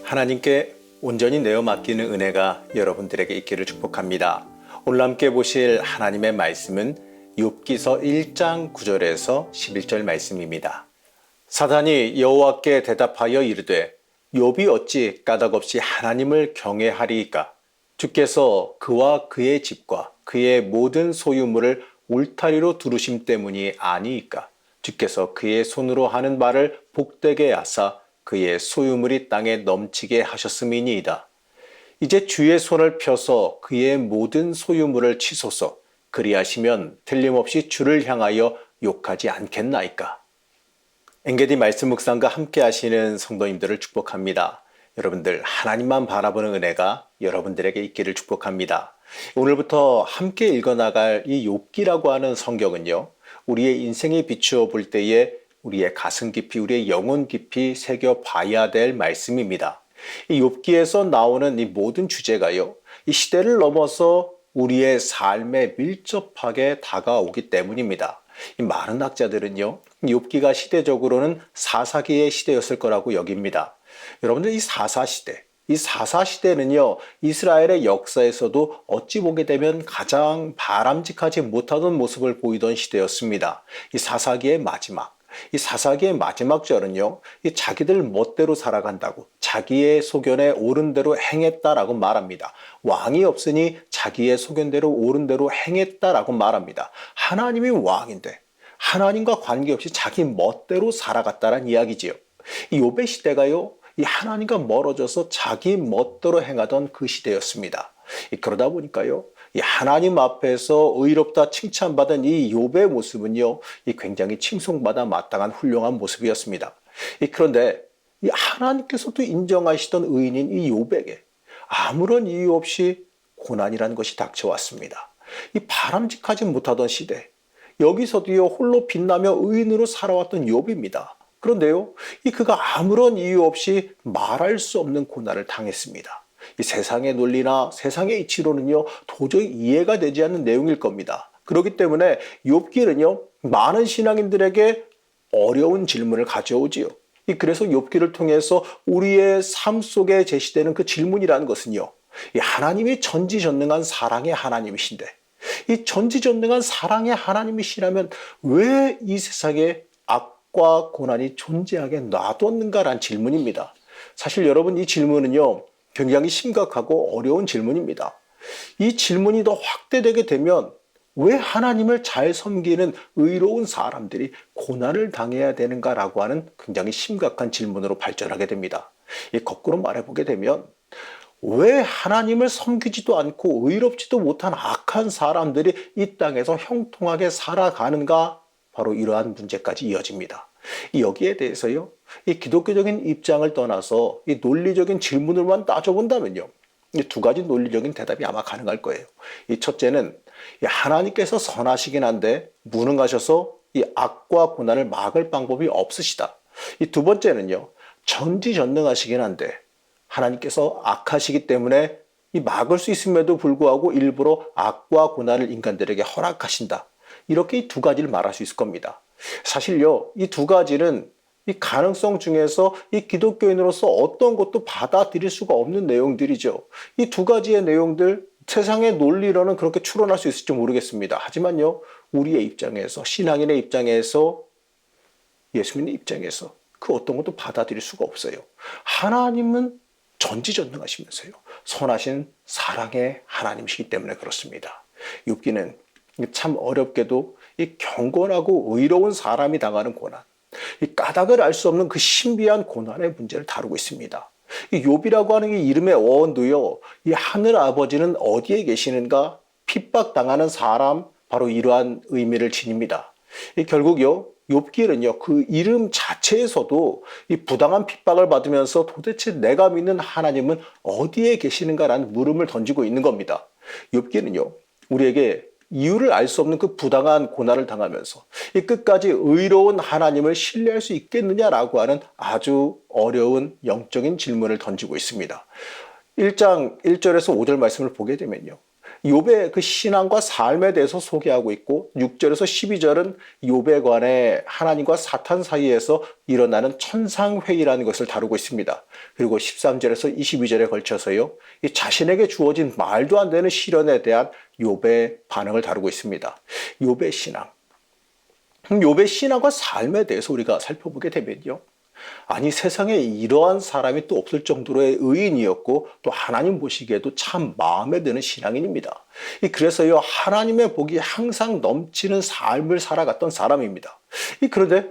하나님께 온전히 내어 맡기는 은혜가 여러분들에게 있기를 축복합니다. 오늘 함께 보실 하나님의 말씀은 욥기서 1장 9절에서 11절 말씀입니다. 사단이 여호와께 대답하여 이르되 욥이 어찌 까닭없이 하나님을 경외하리이까? 주께서 그와 그의 집과 그의 모든 소유물을 울타리로 두르심 때문이 아니이까? 주께서 그의 손으로 하는 말을 복되게 하사 그의 소유물이 땅에 넘치게 하셨음이니이다. 이제 주의 손을 펴서 그의 모든 소유물을 치소서. 그리하시면 틀림없이 주를 향하여 욕하지 않겠나이까? 엔게디 말씀 묵상과 함께 하시는 성도님들을 축복합니다. 여러분들 하나님만 바라보는 은혜가 여러분들에게 있기를 축복합니다. 오늘부터 함께 읽어나갈 이 욥기라고 하는 성경은요, 우리의 인생에 비추어 볼 때에 우리의 가슴 깊이, 우리의 영혼 깊이 새겨봐야 될 말씀입니다. 이 욥기에서 나오는 이 모든 주제가요, 이 시대를 넘어서 우리의 삶에 밀접하게 다가오기 때문입니다. 이 많은 학자들은요, 욥기가 시대적으로는 사사기의 시대였을 거라고 여깁니다. 여러분들 이 사사시대, 이 사사시대는요, 이스라엘의 역사에서도 어찌 보게 되면 가장 바람직하지 못하던 모습을 보이던 시대였습니다. 이 사사기의 마지막, 이 사사기의 마지막 절은요, 이 자기들 멋대로 살아간다고, 자기의 소견에 옳은 대로 행했다라고 말합니다. 왕이 없으니 자기의 소견대로 옳은 대로 행했다라고 말합니다. 하나님이 왕인데 하나님과 관계없이 자기 멋대로 살아갔다는 이야기지요. 이 욥의 시대가요, 이 하나님과 멀어져서 자기 멋대로 행하던 그 시대였습니다. 그러다 보니까요, 이 하나님 앞에서 의롭다 칭찬받은 이 욥의 모습은요, 이 굉장히 칭송받아 마땅한 훌륭한 모습이었습니다. 그런데 이 하나님께서도 인정하시던 의인인 이 욥에게 아무런 이유 없이 고난이라는 것이 닥쳐왔습니다. 이 바람직하지 못하던 시대, 여기서도요 홀로 빛나며 의인으로 살아왔던 욥입니다. 그런데요, 그가 아무런 이유 없이 말할 수 없는 고난을 당했습니다. 이 세상의 논리나 세상의 이치로는요 도저히 이해가 되지 않는 내용일 겁니다. 그렇기 때문에 욥기는요 많은 신앙인들에게 어려운 질문을 가져오지요. 그래서 욥기를 통해서 우리의 삶 속에 제시되는 그 질문이라는 것은요, 이 하나님이 전지전능한 사랑의 하나님이신데, 이 전지전능한 사랑의 하나님이시라면 왜 이 세상에 악과 고난이 존재하게 놔뒀는가라는 질문입니다. 사실 여러분, 이 질문은요 굉장히 심각하고 어려운 질문입니다. 이 질문이 더 확대되게 되면 왜 하나님을 잘 섬기는 의로운 사람들이 고난을 당해야 되는가라고 하는 굉장히 심각한 질문으로 발전하게 됩니다. 거꾸로 말해보게 되면 왜 하나님을 섬기지도 않고 의롭지도 못한 악한 사람들이 이 땅에서 형통하게 살아가는가, 바로 이러한 문제까지 이어집니다. 여기에 대해서요, 이 기독교적인 입장을 떠나서 이 논리적인 질문을만 따져본다면요, 이 두 가지 논리적인 대답이 아마 가능할 거예요. 이 첫째는 하나님께서 선하시긴 한데 무능하셔서 이 악과 고난을 막을 방법이 없으시다. 이 두 번째는요, 전지전능하시긴 한데 하나님께서 악하시기 때문에 이 막을 수 있음에도 불구하고 일부러 악과 고난을 인간들에게 허락하신다. 이렇게 이 두 가지를 말할 수 있을 겁니다. 사실요, 이 두 가지는 이 가능성 중에서 이 기독교인으로서 어떤 것도 받아들일 수가 없는 내용들이죠. 이 두 가지의 내용들, 세상의 논리로는 그렇게 추론할 수 있을지 모르겠습니다. 하지만요, 우리의 입장에서, 신앙인의 입장에서, 예수님의 입장에서 그 어떤 것도 받아들일 수가 없어요. 하나님은 전지전능하시면서요, 선하신 사랑의 하나님이시기 때문에 그렇습니다. 욥기는 참 어렵게도 이 경건하고 의로운 사람이 당하는 고난, 이 까닭을 알 수 없는 그 신비한 고난의 문제를 다루고 있습니다. 이 욥이라고 하는 이 이름의 어원도요, 이 하늘 아버지는 어디에 계시는가, 핍박당하는 사람, 바로 이러한 의미를 지닙니다. 결국요, 욥기는요 그 이름 자체에서도 이 부당한 핍박을 받으면서 도대체 내가 믿는 하나님은 어디에 계시는가라는 물음을 던지고 있는 겁니다. 욥기는요 우리에게 이유를 알 수 없는 그 부당한 고난을 당하면서 이 끝까지 의로운 하나님을 신뢰할 수 있겠느냐라고 하는 아주 어려운 영적인 질문을 던지고 있습니다. 1장 1절에서 5절 말씀을 보게 되면요, 욥의 그 신앙과 삶에 대해서 소개하고 있고 6절에서 12절은 욥에 관해 하나님과 사탄 사이에서 일어나는 천상회의라는 것을 다루고 있습니다. 그리고 13절에서 22절에 걸쳐서요, 이 자신에게 주어진 말도 안 되는 시련에 대한 욥의 반응을 다루고 있습니다. 욥의 신앙. 욥의 신앙과 삶에 대해서 우리가 살펴보게 되면요, 아니 세상에 이러한 사람이 또 없을 정도로의 의인이었고 또 하나님 보시기에도 참 마음에 드는 신앙인입니다. 그래서요, 하나님의 복이 항상 넘치는 삶을 살아갔던 사람입니다. 그런데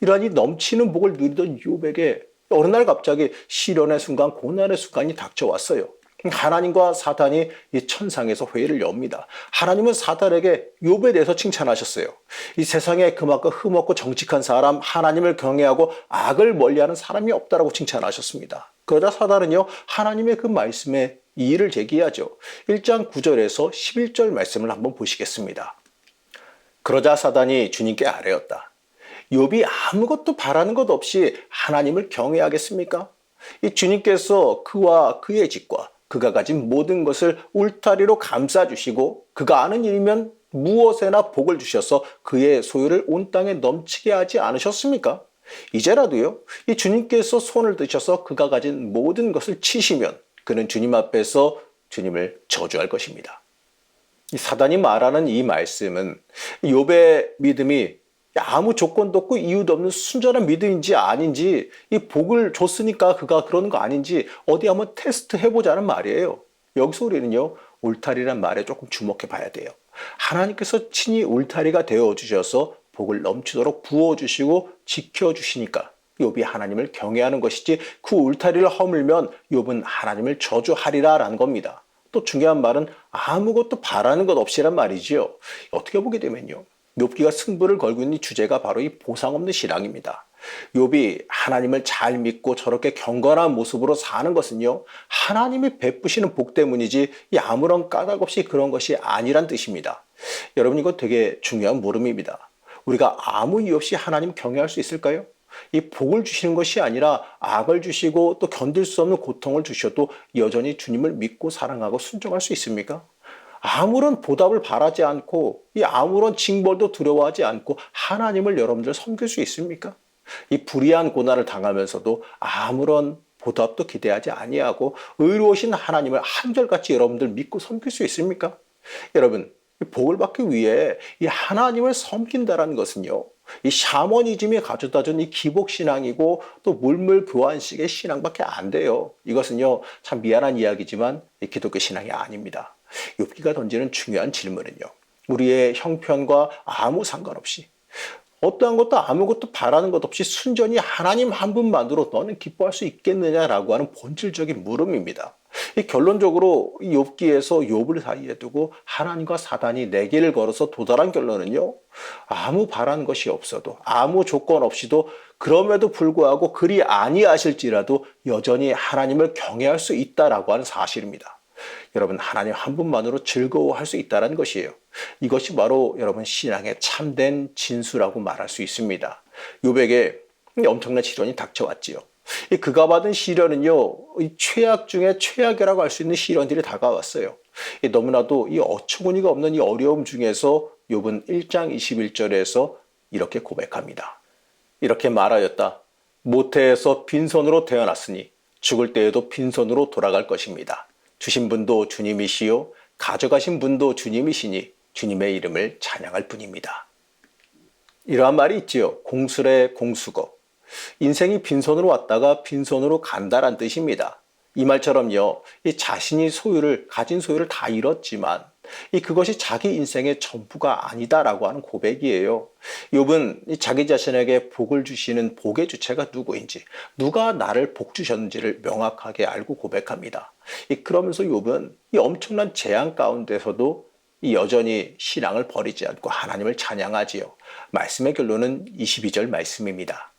이러한 이 넘치는 복을 누리던 욥에게 어느 날 갑자기 시련의 순간, 고난의 순간이 닥쳐왔어요. 하나님과 사탄이 이 천상에서 회의를 엽니다. 하나님은 사탄에게 욥에 대해서 칭찬하셨어요. 이 세상에 그만큼 흠없고 정직한 사람, 하나님을 경외하고 악을 멀리하는 사람이 없다라고 칭찬하셨습니다. 그러자 사탄은요, 하나님의 그 말씀에 이의를 제기하죠. 1장 9절에서 11절 말씀을 한번 보시겠습니다. 그러자 사탄이 주님께 아뢰었다. 욥이 아무것도 바라는 것 없이 하나님을 경외하겠습니까? 이 주님께서 그와 그의 집과 그가 가진 모든 것을 울타리로 감싸주시고 그가 아는 일이면 무엇에나 복을 주셔서 그의 소유를 온 땅에 넘치게 하지 않으셨습니까? 이제라도요, 이 주님께서 손을 드셔서 그가 가진 모든 것을 치시면 그는 주님 앞에서 주님을 저주할 것입니다. 이 사단이 말하는 이 말씀은 욥의 믿음이 아무 조건도 없고 이유도 없는 순전한 믿음인지 아닌지, 이 복을 줬으니까 그가 그러는 거 아닌지 어디 한번 테스트 해보자는 말이에요. 여기서 우리는요, 울타리란 말에 조금 주목해 봐야 돼요. 하나님께서 친히 울타리가 되어주셔서 복을 넘치도록 부어주시고 지켜주시니까 욥이 하나님을 경외하는 것이지, 그 울타리를 허물면 욥은 하나님을 저주하리라 라는 겁니다. 또 중요한 말은 아무것도 바라는 것 없이란 말이지요. 어떻게 보게 되면요, 욥기가 승부를 걸고 있는 주제가 바로 이 보상 없는 신앙입니다. 욥이 하나님을 잘 믿고 저렇게 경건한 모습으로 사는 것은요, 하나님이 베푸시는 복 때문이지 이 아무런 까닭 없이 그런 것이 아니란 뜻입니다. 여러분, 이거 되게 중요한 물음입니다. 우리가 아무 이유 없이 하나님 경외할 수 있을까요? 이 복을 주시는 것이 아니라 악을 주시고 또 견딜 수 없는 고통을 주셔도 여전히 주님을 믿고 사랑하고 순종할 수 있습니까? 아무런 보답을 바라지 않고 이 아무런 징벌도 두려워하지 않고 하나님을 여러분들 섬길 수 있습니까? 이 불의한 고난을 당하면서도 아무런 보답도 기대하지 아니하고 의로우신 하나님을 한결같이 여러분들 믿고 섬길 수 있습니까? 여러분, 복을 받기 위해 이 하나님을 섬긴다는 것은요, 이 샤머니즘이 가져다준 이 기복신앙이고 또 물물교환식의 신앙밖에 안 돼요. 이것은요, 참 미안한 이야기지만 이 기독교 신앙이 아닙니다. 욥기가 던지는 중요한 질문은요, 우리의 형편과 아무 상관없이 어떠한 것도 아무것도 바라는 것 없이 순전히 하나님 한 분만으로 너는 기뻐할 수 있겠느냐라고 하는 본질적인 물음입니다. 결론적으로 이 욥기에서 욥을 사이에 두고 하나님과 사단이 내기를 걸어서 도달한 결론은요, 아무 바라는 것이 없어도 아무 조건 없이도 그럼에도 불구하고 그리 아니하실지라도 여전히 하나님을 경외할 수 있다라고 하는 사실입니다. 여러분, 하나님 한 분만으로 즐거워할 수 있다는 것이에요. 이것이 바로 여러분 신앙의 참된 진수라고 말할 수 있습니다. 욥에게 엄청난 시련이 닥쳐왔지요. 그가 받은 시련은요, 최악 중에 최악이라고 할 수 있는 시련들이 다가왔어요. 너무나도 이 어처구니가 없는 이 어려움 중에서 욥은 1장 21절에서 이렇게 고백합니다. 이렇게 말하였다. 모태에서 빈손으로 태어났으니 죽을 때에도 빈손으로 돌아갈 것입니다. 주신 분도 주님이시요 가져가신 분도 주님이시니 주님의 이름을 찬양할 뿐입니다. 이러한 말이 있지요. 공술의 공수거. 인생이 빈손으로 왔다가 빈손으로 간다란 뜻입니다. 이 말처럼요, 이 자신이 가진 소유를 다 잃었지만 그것이 자기 인생의 전부가 아니다라고 하는 고백이에요. 욥은 자기 자신에게 복을 주시는 복의 주체가 누구인지, 누가 나를 복 주셨는지를 명확하게 알고 고백합니다. 그러면서 욥은 이 엄청난 재앙 가운데서도 여전히 신앙을 버리지 않고 하나님을 찬양하지요. 말씀의 결론은 22절 말씀입니다.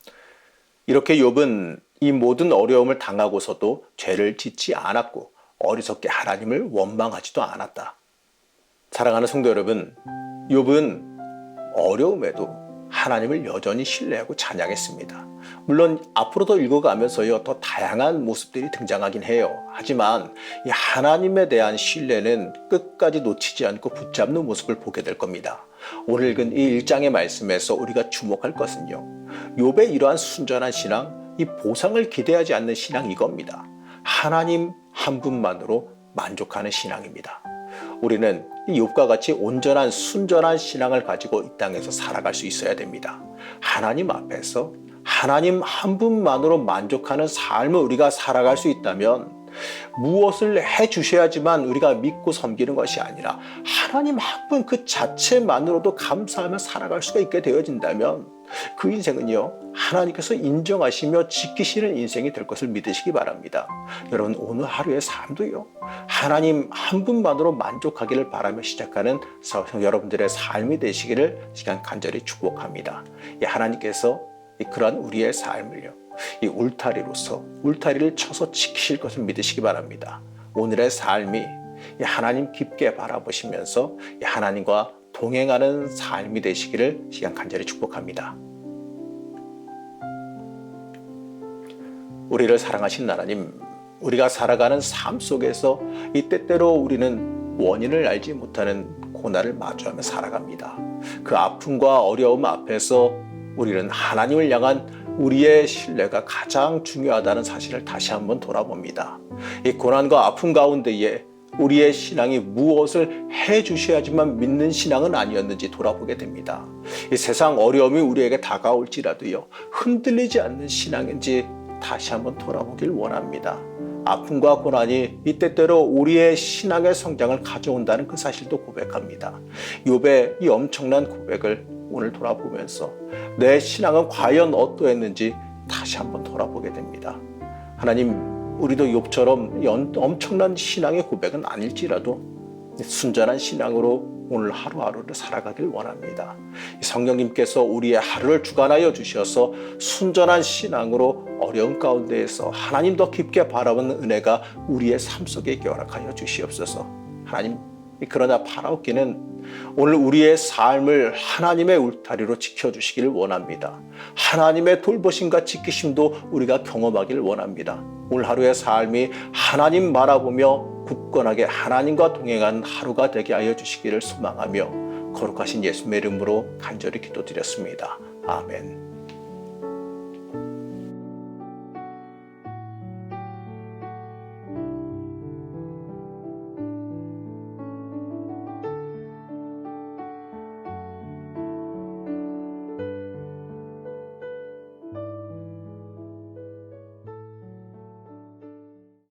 이렇게 욥은 이 모든 어려움을 당하고서도 죄를 짓지 않았고 어리석게 하나님을 원망하지도 않았다. 사랑하는 성도 여러분, 욥은 어려움에도 하나님을 여전히 신뢰하고 찬양했습니다. 물론 앞으로도 읽어가면서요, 더 다양한 모습들이 등장하긴 해요. 하지만 이 하나님에 대한 신뢰는 끝까지 놓치지 않고 붙잡는 모습을 보게 될 겁니다. 오늘 읽은 이 1장의 말씀에서 우리가 주목할 것은요, 욥의 이러한 순전한 신앙, 이 보상을 기대하지 않는 신앙, 이겁니다. 하나님 한 분만으로 만족하는 신앙입니다. 우리는 이 욥과 같이 온전한 순전한 신앙을 가지고 이 땅에서 살아갈 수 있어야 됩니다. 하나님 앞에서 하나님 한 분만으로 만족하는 삶을 우리가 살아갈 수 있다면 무엇을 해주셔야지만 우리가 믿고 섬기는 것이 아니라 하나님 한 분 그 자체만으로도 감사하며 살아갈 수가 있게 되어진다면 그 인생은요, 하나님께서 인정하시며 지키시는 인생이 될 것을 믿으시기 바랍니다. 여러분, 오늘 하루의 삶도요, 하나님 한 분만으로 만족하기를 바라며 시작하는 여러분들의 삶이 되시기를 시간 간절히 축복합니다. 하나님께서 그러한 우리의 삶을요, 이 울타리를 쳐서 지키실 것을 믿으시기 바랍니다. 오늘의 삶이 하나님 깊게 바라보시면서 하나님과 동행하는 삶이 되시기를 시간 간절히 축복합니다. 우리를 사랑하신 하나님, 우리가 살아가는 삶 속에서 이 때때로 우리는 원인을 알지 못하는 고난을 마주하며 살아갑니다. 그 아픔과 어려움 앞에서 우리는 하나님을 향한 우리의 신뢰가 가장 중요하다는 사실을 다시 한번 돌아봅니다. 이 고난과 아픔 가운데에 우리의 신앙이 무엇을 해주셔야지만 믿는 신앙은 아니었는지 돌아보게 됩니다. 이 세상 어려움이 우리에게 다가올지라도요, 흔들리지 않는 신앙인지 다시 한번 돌아보길 원합니다. 아픔과 고난이 이때때로 우리의 신앙의 성장을 가져온다는 그 사실도 고백합니다. 욥의 이 엄청난 고백을 오늘 돌아보면서 내 신앙은 과연 어떠했는지 다시 한번 돌아보게 됩니다. 하나님, 우리도 욥처럼 엄청난 신앙의 고백은 아닐지라도 순전한 신앙으로 오늘 하루하루를 살아가길 원합니다. 성령님께서 우리의 하루를 주관하여 주셔서 순전한 신앙으로 어려운 가운데에서 하나님 더 깊게 바라보는 은혜가 우리의 삶 속에 허락하여 주시옵소서. 하나님, 그러나 바라옵기는 오늘 우리의 삶을 하나님의 울타리로 지켜주시기를 원합니다. 하나님의 돌보심과 지키심도 우리가 경험하기를 원합니다. 오늘 하루의 삶이 하나님 바라보며 굳건하게 하나님과 동행한 하루가 되게 하여 주시기를 소망하며 거룩하신 예수님의 이름으로 간절히 기도드렸습니다. 아멘.